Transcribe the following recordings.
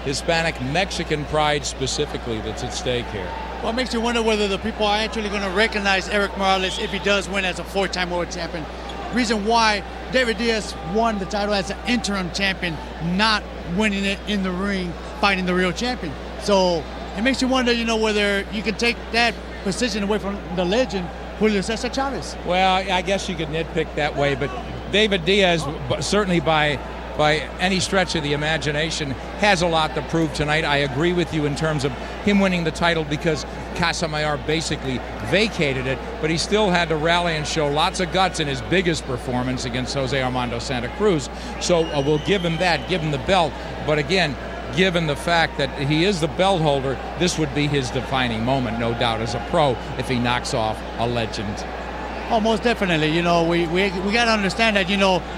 Hispanic Mexican pride specifically that's at stake here. Well, it makes you wonder whether the people are actually going to recognize Erik Morales if he does win as a 4-time world champion. Reason why David Diaz won the title as an interim champion, not winning it in the ring, fighting the real champion. So it makes you wonder, whether you can take that position away from the legend, Julio Cesar Chavez. Well, I guess you could nitpick that way, but David Diaz, certainly by any stretch of the imagination, has a lot to prove tonight. I agree with you in terms of him winning the title because Casamayor basically vacated it, but he still had to rally and show lots of guts in his biggest performance against Jose Armando Santa Cruz. So we'll give him that, give him the belt. But again, given the fact that he is the belt holder, this would be his defining moment, no doubt, as a pro if he knocks off a legend. Oh, most definitely. We got to understand that,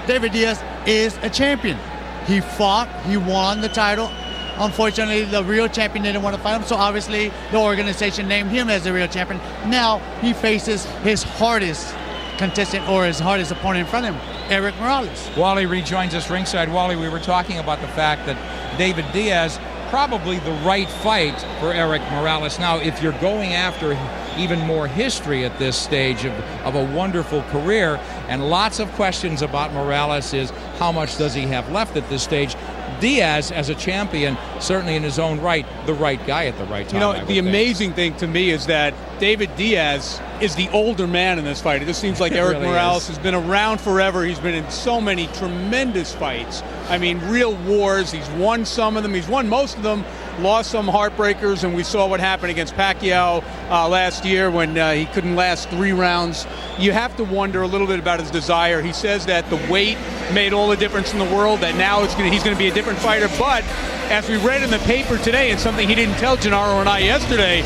David Diaz is a champion. He fought, he won the title. Unfortunately, the real champion didn't want to fight him, so obviously the organization named him as the real champion. Now he faces his hardest contestant or his hardest opponent in front of him, Erik Morales. Wally rejoins us ringside. Wally, we were talking about the fact that David Diaz, probably the right fight for Erik Morales. Now, if you're going after even more history at this stage of a wonderful career, and lots of questions about Morales is how much does he have left at this stage? Diaz, as a champion, certainly in his own right, the right guy at the right time. The amazing thing to me is that David Diaz is the older man in this fight. It just seems like Erik really Morales is. has been around forever. He's been in so many tremendous fights. I mean, real wars. He's won some of them. He's won most of them. Lost some heartbreakers, and we saw what happened against Pacquiao last year when he couldn't last 3 rounds. You have to wonder a little bit about his desire. He says that the weight made all the difference in the world, that now he's going to be a different fighter. But as we read in the paper today, and something he didn't tell Gennaro and I yesterday,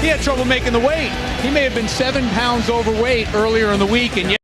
he had trouble making the weight. He may have been 7 pounds overweight earlier in the week, and yet